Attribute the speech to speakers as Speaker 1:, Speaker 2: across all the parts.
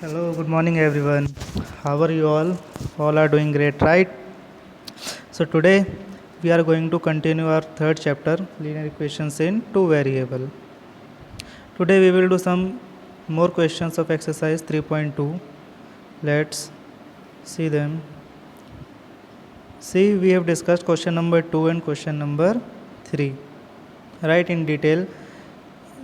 Speaker 1: Hello, good morning everyone. How are you all? All are doing great, right? So today we are going to continue our third chapter, linear equations in two variable. Today we will do some more questions of exercise 3.2. Let's see them. See, we have discussed question number 2 and question number 3. Right in detail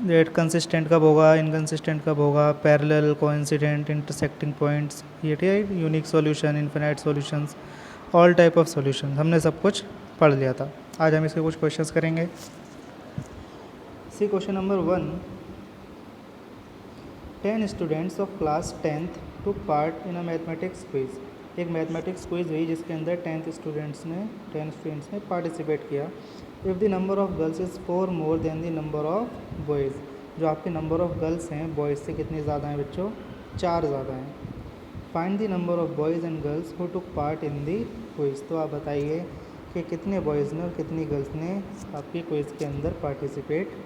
Speaker 1: that consistent कब होगा, inconsistent कब होगा, parallel, coincident, intersecting points, ये ठीक है, unique solution, infinite solutions, all type of solution हमने सब कुछ पढ़ लिया था. आज हम इसके कुछ क्वेश्चंस करेंगे. See question number 1. 10 students of class 10th took part in a mathematics quiz. एक मैथमेटिक्स क्विज हुई जिसके अंदर 10 स्टूडेंट्स ने पार्टिसिपेट किया. If the number of girls is 4 more than the number of boys. जो आपके नंबर ऑफ गर्ल्स हैं boys से कितनी ज़्यादा हैं बच्चों? 4 ज़्यादा हैं. Find the number of boys and girls who took part in the quiz. तो आप बताइए कि कितने बॉयज़ ने और कितनी गर्ल्स ने आपकी क्विज के अंदर पार्टिसिपेट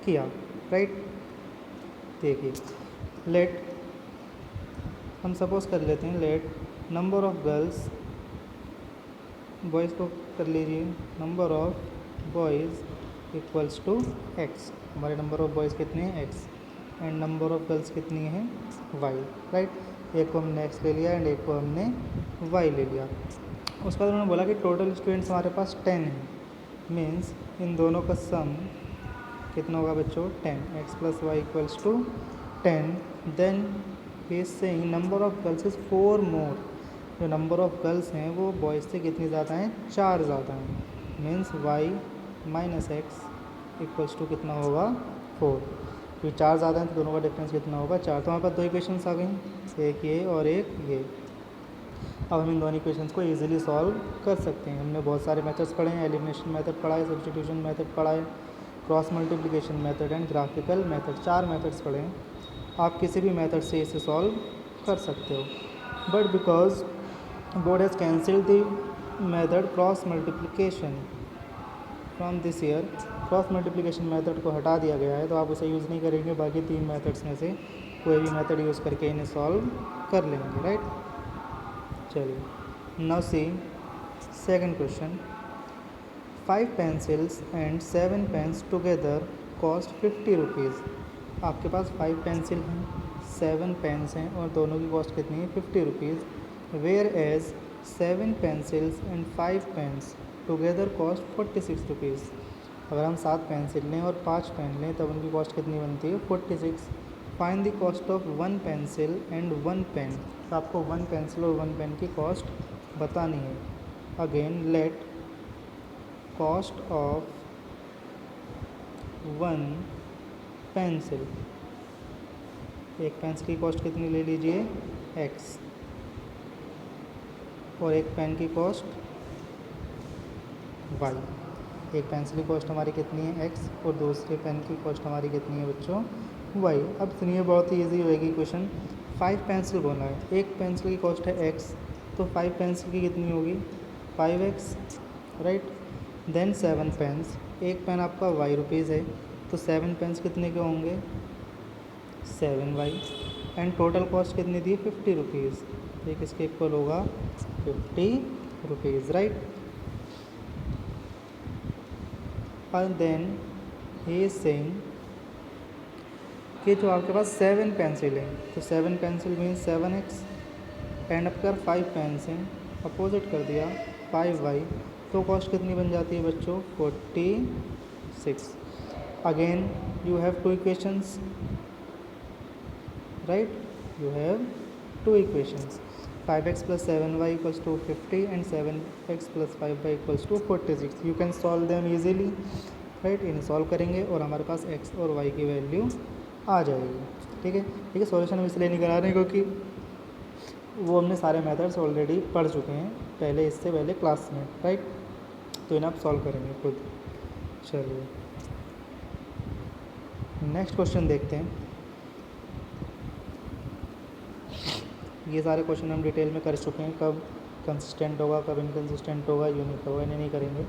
Speaker 1: किया. राइट, देखिए लेट हम सपोज़ कर लेते हैं, let number of girls, boys को कर लीजिए, number of boys equals to X. हमारे नंबर ऑफ बॉयज़ कितने हैं? X. And number of girls कितनी हैं? वाई. राइट, एक को हमने एक्स ले लिया एंड एक को हमने वाई ले लिया. उसके बाद उन्होंने बोला कि टोटल स्टूडेंट्स हमारे पास 10 हैं. मीन्स इन दोनों का सम कितना होगा बच्चों? 10. X plus Y equals to 10. Then he is saying number of girls is 4 more. जो नंबर ऑफ गर्ल्स हैं वो बॉयज़ से कितनी ज़्यादा हैं? 4 ज़्यादा हैं. Means Y minus X equals to कितना होगा? 4. क्योंकि 4 ज़्यादा हैं तो दोनों का डिफरेंस कितना होगा? 4. तो हमारे पास दो इक्वेशंस आ गई, एक ये और एक ये. अब हम इन दोनों इक्वेशंस को इजीली सॉल्व कर सकते हैं. हमने बहुत सारे मेथड्स पढ़े हैं. एलिमिनेशन मेथड पढ़ा है, सब्स्टिट्यूशन मेथड पढ़ा है, cross multiplication method and graphical method. 4 methods पढ़े हैं. आप किसी भी मेथड से इसे सॉल्व कर सकते हो. But because board has cancelled the method cross multiplication from this year, cross multiplication method को हटा दिया गया है तो आप उसे यूज़ नहीं करेंगे. बाकी 3 मेथड्स में से कोई भी मेथड यूज़ करके इन्हें सॉल्व कर लेंगे. राइट, चलिए now see second question. 5 pencils and 7 pens together cost 50 rupees. आपके पास 5 पेंसिल हैं, 7 पेन्स हैं और दोनों की कॉस्ट कितनी है? 50 rupees. Whereas 7 pencils and 5 pens together cost 46 rupees. अगर हम 7 पेंसिल लें और 5 पेन लें तब उनकी कॉस्ट कितनी बनती है? 46. Find the cost of 1 pencil and 1 pen. तो आपको 1 पेंसिल और 1 पेन की कॉस्ट बतानी है. Again let cost of 1 pencil, एक पेंसिल की कॉस्ट कितनी ले लीजिए? एक्स. और एक पेन की कॉस्ट वाई. एक पेंसिल की कॉस्ट हमारी कितनी है? एक्स. और दूसरे पेन की कॉस्ट हमारी कितनी है बच्चों? वाई. अब सुनिए, बहुत ही ईजी होएगी क्वेश्चन. 5 पेंसिल बोला है, एक पेंसिल की कॉस्ट है एक्स, तो 5 पेंसिल की कितनी होगी? 5x. राइट. देन 7 पेन्स, एक पेन आपका वाई रुपीज़ है तो 7 पेन्स कितने के होंगे? 7y. एंड टोटल कॉस्ट कितनी दी? 50 रुपीज़. एक इसके इक्वल होगा 50 रुपीज़. राइट. और देन ही इज सेइंग कि जो आपके पास 7 पेंसिल हैं तो 7 pencil means 7x and up कर 5 पेन्स हैं, अपोजिट कर दिया 5y. तो कॉस्ट कितनी बन जाती है बच्चों? 46. Again you have 2 equations. Right, you have 2 equations. 5x plus 7y equals to 50 and 7x plus 5y equals to 46. You can solve them easily. Right, इन्हें सॉल्व करेंगे और हमारे पास x और y की वैल्यू आ जाएगी. ठीक है. ठीक है, सॉल्यूशन हम इसलिए नहीं करा रहे हैं क्योंकि वो हमने सारे मेथड्स ऑलरेडी पढ़ चुके हैं पहले, इससे पहले क्लास में. राइट, तो इन्हें आप सॉल्व करेंगे खुद. चलिए नेक्स्ट क्वेश्चन देखते हैं. ये सारे क्वेश्चन हम डिटेल में कर चुके हैं. कब कंसिस्टेंट होगा, कब इनकंसिस्टेंट होगा, यूनिक होगा, इन्हें नहीं करेंगे.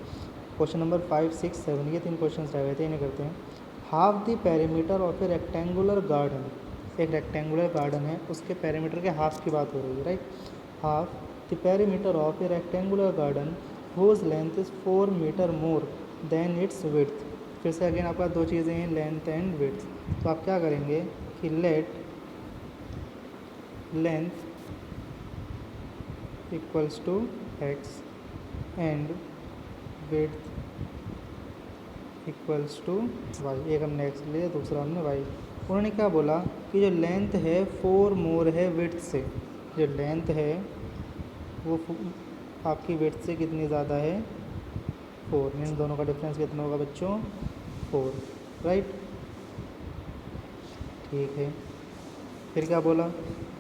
Speaker 1: क्वेश्चन नंबर 5, 6, 7 ये 3 क्वेश्चन रह गए थे, इन्हें करते हैं. Half the perimeter of a rectangular garden. एक रेक्टेंगुलर गार्डन है, उसके पेरीमीटर के हाफ की बात हो रही है, right. Half the perimeter of a rectangular garden whose length is 4 metre more than its width. फिर से अगेन आपका दो चीज़ें हैं, लेंथ एंड विड्थ। तो आप क्या करेंगे कि let length equals to x and width equals to y. एक हमने एक्स लिया, दूसरा हमने वाई। उन्होंने क्या बोला कि जो लेंथ है 4 मोर है विड्थ से, जो लेंथ है वो आपकी विड्थ से कितनी ज़्यादा है, 4। मीन्स दोनों का डिफरेंस कितना होगा बच्चों, 4, राइट। ठीक है, फिर क्या बोला,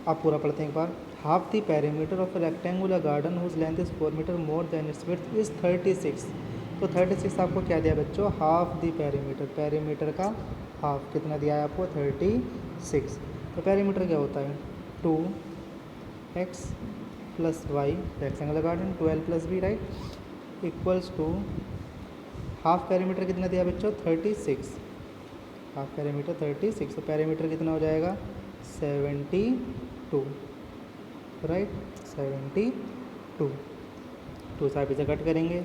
Speaker 1: आप पूरा पढ़ते हैं एक बार। Half the perimeter of a rectangular garden whose length is 4 metre more than its width is 36। तो 36 आपको क्या दिया बच्चों, हाफ द पेरीमीटर, पेरीमीटर का हाफ कितना दिया है आपको, 36। तो पेरीमीटर क्या होता है, 2x plus y, rectangular garden 12 plus b, right, equals to half perimeter कितना दिया बच्चों, 36, हाफ पेरीमीटर 36। तो पेरीमीटर कितना हो जाएगा, 72, राइट, 72। 2 से आप इसे कट करेंगे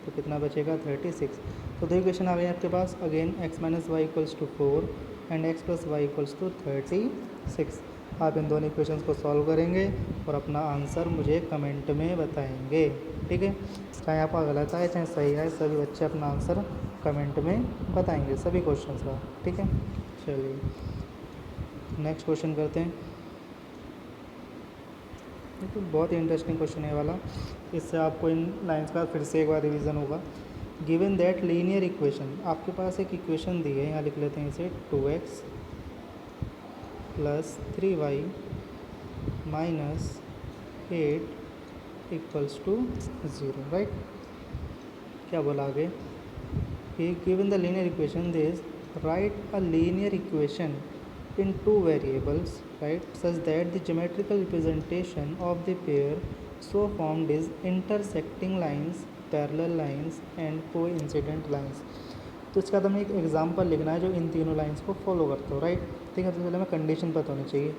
Speaker 1: तो कितना बचेगा, 36। तो दो इक्वेशन आ गई आपके पास, again x minus y equals to 4 and x plus Y equals to 36। आप इन दोनों इक्वेशंस को सॉल्व करेंगे और अपना आंसर मुझे कमेंट में बताएंगे, ठीक है। चाहे आपका गलत आए चाहे सही आए, सभी बच्चे अपना आंसर कमेंट में बताएंगे सभी क्वेश्चंस का, ठीक है। चलिए नेक्स्ट क्वेश्चन करते हैं। तो बहुत ही इंटरेस्टिंग क्वेश्चन है वाला, इससे आपको इन लाइंस का फिर से एक बार रिवीजन होगा। गिवन दैट लीनियर इक्वेशन, आपके पास एक इक्वेशन दी है, यहाँ लिख लेते हैं इसे, 2x प्लस 3y minus 8 equals to 0, right. क्या बोला आगे कि given the linear equation this right a linear equation in two variables, right, such that the geometrical representation of the pair so formed is intersecting lines, parallel lines and coincident lines। तो इसका हमें एक example लिखना है जो इन तीनों lines को follow करता हो, राइट। ठीक है, सबसे पहले हमें कंडीशन पता होनी चाहिए।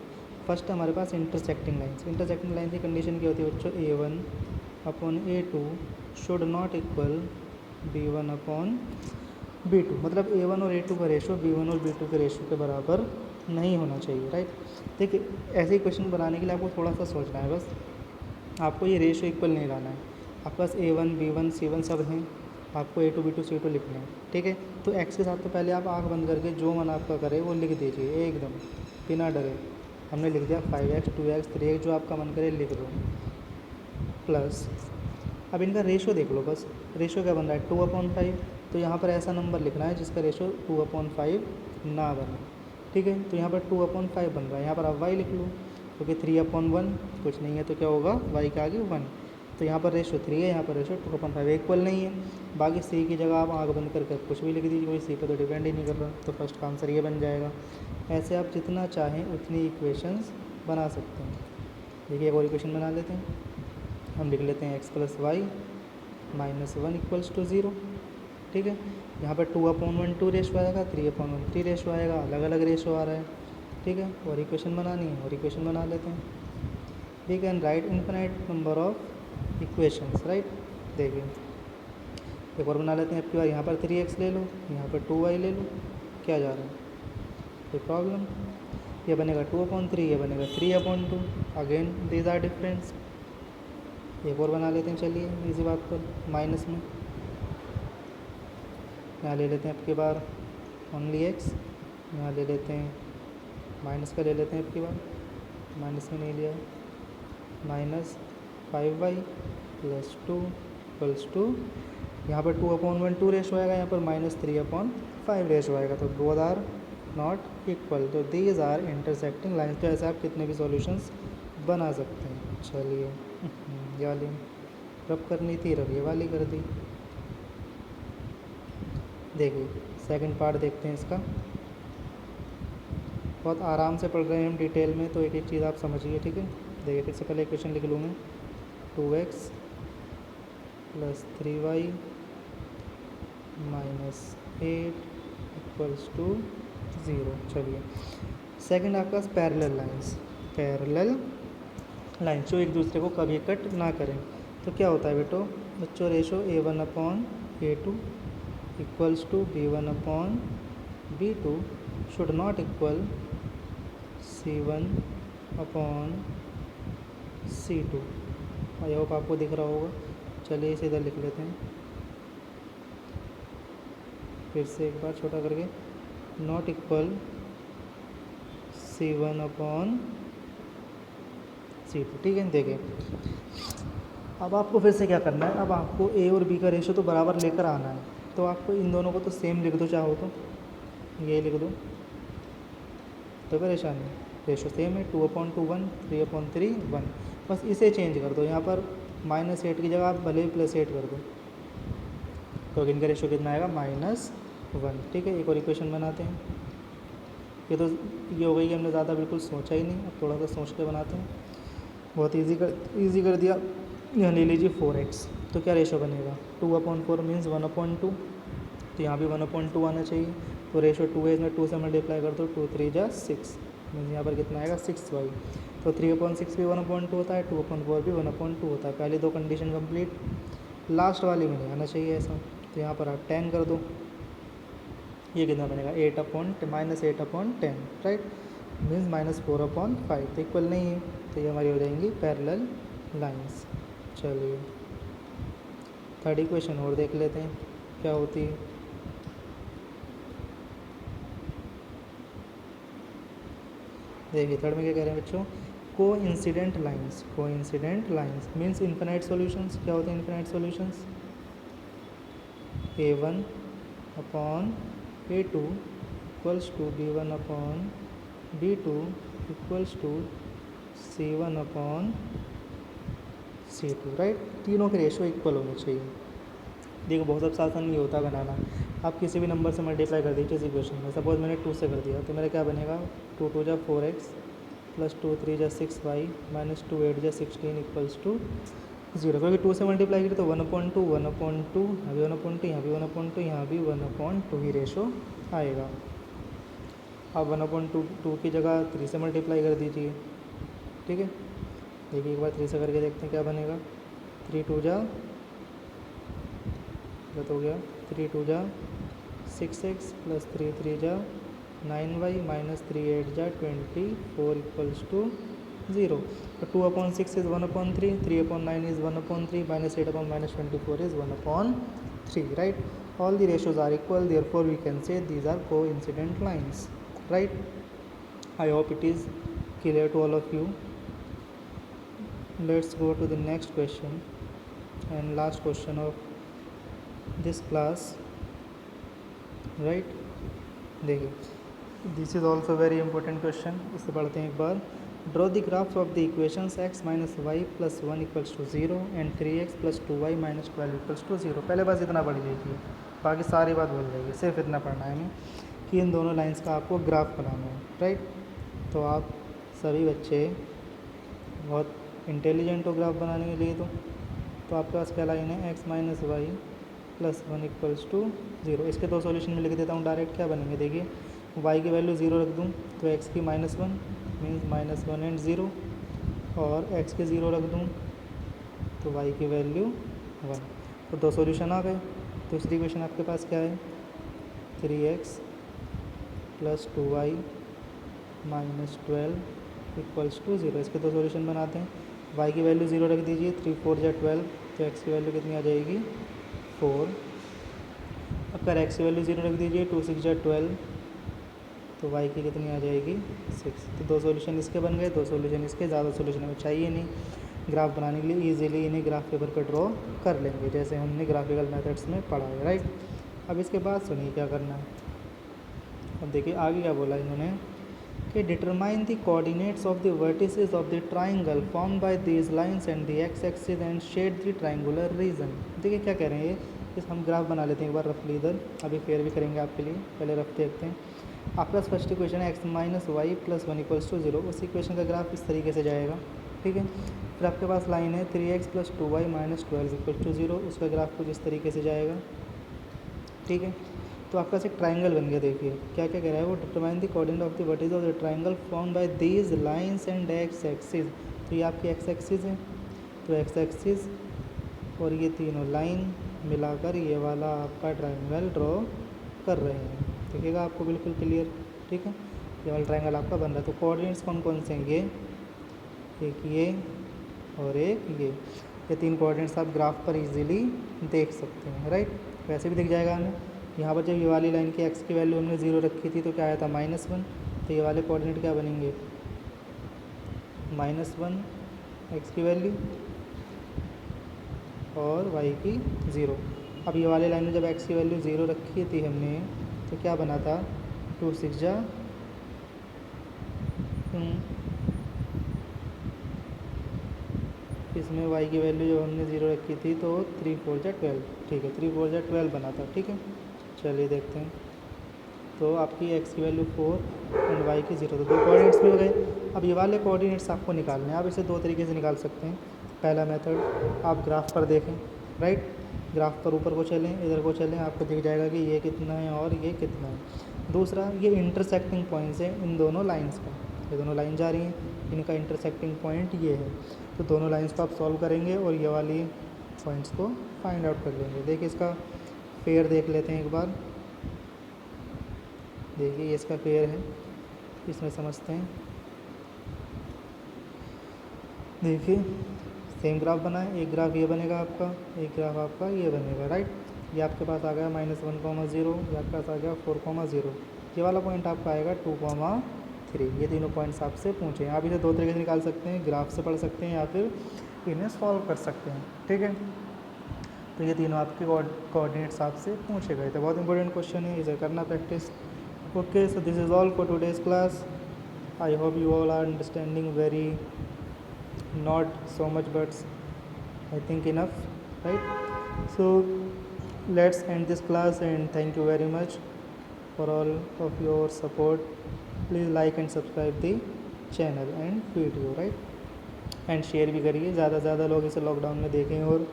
Speaker 1: फर्स्ट हमारे पास इंटरसेक्टिंग लाइंस, इंटरसेक्टिंग लाइंस की कंडीशन क्या होती है बच्चों, a1/a2 should not equal b1/b2, मतलब a1 और a2 का रेशो b1 और b2 के रेशो के बराबर नहीं होना चाहिए, राइट। देखिए ऐसे ही क्वेश्चन बनाने के लिए आपको थोड़ा सा सोचना है, बस आपको ये रेशो इक्वल नहीं लाना है। आपके पास a1 b1 c1 सब हैं, आपको a2 b2 c2 लिखना है, ठीक है। तो x के साथ तो पहले आप आंख बंद करके जो मन आपका करे वो लिख दीजिए एकदम बिना डरे। हमने लिख दिया 5x 2x 3x, जो आपका मन करे लिख दो, प्लस अब इनका रेशो देख लो, बस रेशो क्या बन रहा है, 2/5। तो यहाँ पर ऐसा नंबर लिखना है जिसका रेशो 2/5 ना बने, ठीक है। तो यहाँ पर 2/5 बन रहा है, यहाँ पर आप y लिख लो, क्योंकि 3/1 कुछ नहीं है तो क्या होगा, y के आगे 1। तो यहाँ पर रेशो 3 है, यहाँ पर रेशो 2/5, इक्वल नहीं है। बाकी c की जगह आप आँख बंद करके कुछ भी लिख दीजिए, कोई c पर तो डिपेंड ही नहीं कर रहा। तो फर्स्ट का आंसर ये बन जाएगा। ऐसे आप जितना चाहें उतनी इक्वेशंस बना सकते हैं। देखिए एक और इक्वेशन बना लेते हैं, हम लिख लेते हैं x plus y minus 1 equals to 0, ठीक है। यहाँ पर 2/1 2 रेशो आएगा, 3/1 3 रेशो आएगा, अलग अलग रेशो आ रहा है, ठीक है। और इक्वेशन बनानी है, और इक्वेशन बना लेते हैं। We can write infinite number of equations, right. देखिए एक और बना लेते हैं, आपकी बार यहाँ पर 3x ले लो, यहाँ पर 2y ले लो, क्या जा रहा है, कोई प्रॉब्लम। ये बनेगा 2/3, ये बनेगा 3/2, अगेन दीज आर डिफरेंस। एक और बना लेते हैं, चलिए इसी बात पर माइनस में यहाँ ले लेते हैं आपकी बार ओनली x, यहाँ ले लेते हैं माइनस का ले लेते हैं आपकी बार, माइनस में नहीं लिया, minus 5y plus 2 equals to, यहाँ पर 2/1 2 रेशो आएगा, यहाँ पर माइनस 3/5 रेशो आएगा। तो बोथ आर नॉट इक्वल, तो दीज आर इंटरसेक्टिंग लाइन्स। तो ऐसे आप कितने भी सॉल्यूशंस बना सकते हैं। चलिए ये वाली रब करनी थी, रब ये वाली कर दी। देखिए सेकंड पार्ट देखते हैं इसका, बहुत आराम से पढ़ रहे हैं हम डिटेल में, तो एक एक चीज़ आप समझिए, ठीक है। देखिए फिर से पहले इक्वेशन लिख लूँ मैं, 2x प्लस 3y माइनस 8 इक्वल्स टू 0। चलिए सेकंड आपके पास पैरेलल लाइंस, पैरेलल लाइन जो एक दूसरे को कभी कट ना करें। तो क्या होता है बेटो बच्चों, ratio A1/A2 equals to B1/B2 should not equal C1/C2। I hope आपको दिख रहा होगा। चलिए इसे इधर लिख लेते हैं फिर से एक बार छोटा करके, नॉट इक्वल C1/C2। ठीक है, देखिए अब आपको फिर से क्या करना है, अब आपको ए और बी का रेशो तो बराबर लेकर आना है। तो आपको इन दोनों को तो सेम लिख दो, चाहो तो ये लिख दो, तो परेशानी है, रेशो सेम है 2/2 1, 3/3 1। बस इसे चेंज कर दो, यहाँ पर -8 की जगह आप भले ही +8 कर दो, तो इनका रेशो कितना आएगा -1। ठीक है, एक और इक्वेशन बनाते हैं। ये तो ये हो गई कि हमने ज़्यादा बिल्कुल सोचा ही नहीं, अब थोड़ा सा सोच के बनाते हैं। बहुत इजी कर दिया। यहाँ ले लीजिए 4x, तो क्या रेशो बनेगा 2/4 मीन्स 1/2, तो यहाँ भी 1/2 आना चाहिए। तो रेशो 2 है, इसमें 2 से मल्टीप्लाई कर दो, 2 3 जा 6 मीन्स यहाँ पर कितना आएगा 6y। तो 3/6 भी 1/2 होता है, 2/4 भी 1/2 होता है। पहले दो कंडीशन कंप्लीट, लास्ट वाली में नहीं आना चाहिए ऐसा। तो यहाँ पर आप 10 कर दो, ये कितना बनेगा -8/10, राइट, मीन्स -4/5। तो इक्वल नहीं है, तो ये हमारी हो जाएंगी पैरेलल लाइंस। चलिए थर्ड इक्वेशन और देख लेते हैं क्या होती है। देखिए थर्ड में क्या कह रहे हैं बच्चों, coincident lines means infinite solutions. क्या होते हैं infinite solutions, A1/A2 equals to B1/B2 equals to C1/C2, right. तीनों के रेशो इक्वल होने चाहिए। देखो बहुत सब आसान नहीं होता बनाना, आप किसी भी नंबर से मल्टीप्लाई कर दीजिए इस इक्वेशन में। सपोज मैंने 2 से कर दिया, तो मेरा क्या बनेगा 2 2 जा 4x प्लस 2 3 जा 6y माइनस 2 8 जा 16 इक्वल्स टू 0। क्योंकि 2 से मल्टीप्लाई करें तो 1/2 1/2, यहाँ भी 1/2, यहाँ भी 1/2, यहाँ भी 1/2 ही रेशो आएगा। अब 1/2 की जगह 3 से मल्टीप्लाई कर दीजिए। ठीक है, देखिए एक बार 3 से करके देखते हैं क्या बनेगा। 3 2 जा गलत हो गया, 3 2 जा 6x प्लस 3 3 जा 9y माइनस 3 8 जा 24 इक्वल्स टू 0। तो 2/6 is 1/3, 3/9 is 1/3, -8/-24 is 1/3, right. All the ratios are equal, therefore we can say these are coincident lines, right. I hope it is clear to all of you. Let's go to the next question and last question of this class, right। देखिए this is also very important question, इसे पढ़ते हैं एक बार। Draw the graphs of the equations x minus y plus 1 equals to 0 and 3x plus 2y minus 12 equals to 0। पहले बस इतना पढ़ लीजिए, बाकी सारी बात भूल जाइए, सिर्फ इतना पढ़ना है हमें कि इन दोनों लाइंस का आपको ग्राफ बनाना है, राइट। तो आप सभी बच्चे बहुत इंटेलिजेंट हो ग्राफ बनाने के लिए। तो आपके पास क्या लाइन है, x minus y plus 1 equals to 0। इसके दो सॉल्यूशन में लिख देता हूँ डायरेक्ट, क्या बनेंगे देखिए। y की वैल्यू 0 रख दूँ तो x की -1 मीन्स -1 एंड 0, और x के 0 रख दूँ तो y की वैल्यू 1। तो दो सॉल्यूशन आ गए। दूसरी इक्वेशन आपके पास क्या है, 3x plus 2y minus 12 equals to 0। इसके दो सॉल्यूशन बनाते हैं। y की वैल्यू 0 रख दीजिए, 3 4 जा 12, तो x की वैल्यू कितनी आ जाएगी 4। अगर x की वैल्यू 0 रख दीजिए, 2 6 जा 12, तो y की कितनी आ जाएगी 6। तो दो सॉल्यूशन इसके बन गए, दो सॉल्यूशन इसके, ज़्यादा सॉल्यूशन हमें चाहिए नहीं। ग्राफ बनाने के लिए ईजिली इन्हें ग्राफ पेपर पर ड्रॉ कर लेंगे, जैसे हमने ग्राफिकल मेथड्स में पढ़ा है, राइट। अब इसके बाद सुनिए क्या करना है। अब देखिए आगे क्या बोला इन्होंने कि determine the coordinates of the vertices of the triangle formed by these lines and the x axis and shade the triangular region. देखिए क्या कह रहे हैं ये, इस हम ग्राफ बना लेते हैं एक बार रफली इधर, अभी फेयर भी करेंगे आपके लिए, पहले रफ देखते हैं। आपके पास फर्स्ट इक्वेशन है x minus y plus 1 equals to 0। उस इक्वेशन का ग्राफ इस तरीके से जाएगा, ठीक है। फिर आपके पास लाइन है 3x plus 2y minus 12 equals to 0, उसका ग्राफ कुछ इस तरीके से जाएगा, ठीक है। तो आपका एक ट्राइंगल बन गया। देखिए क्या क्या कह रहा है वो, determine the coordinate of the vertices of the triangle form by these lines and x axis. तो ये आपकी एक्स एक्सिस है, तो एक्स एक्सिस और ये तीनों लाइन मिलाकर ये वाला आपका ट्राइंगल ड्रॉ कर रहे हैं। देखिएगा आपको बिल्कुल क्लियर, ठीक है। ये वाला ट्राइंगल आपका बन रहा है। तो कोऑर्डिनेट्स कौन कौन से हैं, ये एक ये और एक ये तीन कोऑर्डिनेट्स आप ग्राफ पर इजीली देख सकते हैं, राइट। वैसे भी दिख जाएगा हमें। यहाँ पर जब ये वाली लाइन की एक्स की वैल्यू हमने 0 रखी थी तो क्या आया था -1, तो ये वाले कोऑर्डिनेट क्या बनेंगे, -1 एक्स की वैल्यू और वाई की 0। अब ये वाले लाइन में जब एक्स की वैल्यू 0 रखी थी हमने तो क्या बना था, 2 6 जा इसमें y की वैल्यू जो हमने 0 रखी थी तो 3 4 जा 12, ठीक है, 3 4 जा 12 बना था, ठीक है। चलिए देखते हैं। तो आपकी x की वैल्यू 4 एंड y की 0, तो दो कोऑर्डिनेट्स मिल गए। अब ये वाले कोऑर्डिनेट्स आपको निकालने हैं। आप इसे दो तरीके से निकाल सकते हैं। पहला मेथड, आप ग्राफ पर देखें, राइट। ग्राफ पर ऊपर को चलें, इधर को चलें, आपको दिख जाएगा कि ये कितना है और ये कितना है। दूसरा, ये इंटरसेक्टिंग पॉइंट्स है इन दोनों लाइन्स का, ये दोनों लाइन जा रही हैं, इनका इंटरसेक्टिंग पॉइंट ये है। तो दोनों लाइंस को आप सॉल्व करेंगे और ये वाली पॉइंट्स को फाइंड आउट कर लेंगे। देखिए इसका पेयर देख लेते हैं एक बार। देखिए ये इसका पेयर है, इसमें समझते हैं। देखिए सेम ग्राफ बना है, एक ग्राफ ये बनेगा आपका, एक ग्राफ आपका ये बनेगा, राइट। ये आपके पास आ गया -1,0, ये आपके पास आ गया 4,0। ये वाला पॉइंट आपका आएगा 2,3। ये तीनों पॉइंट्स आपसे पूछे हैं। आप इसे दो तरीके से निकाल सकते हैं, ग्राफ से पढ़ सकते हैं या फिर इन्हें सॉल्व कर सकते हैं, ठीक है। तो ये तीनों आपके कोऑर्डिनेट्स आपसे पूछे गए थे। बहुत इंपॉर्टेंट क्वेश्चन है, इसे करना practice. Okay, so this is all for today's class. I hope you all are understanding very, not so much but I think enough, right? So let's end this class and thank you very much for all of your support. Please like and subscribe the channel and video, right? and share भी करिए, ज़्यादा से ज़्यादा लोग इसे lockdown में देखें और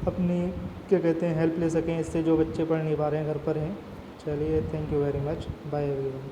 Speaker 1: अपनी क्या कहते हैं हेल्प ले सकें इससे, जो बच्चे पढ़ नहीं पा रहे हैं घर पर हैं। चलिए, thank you very much, bye everyone.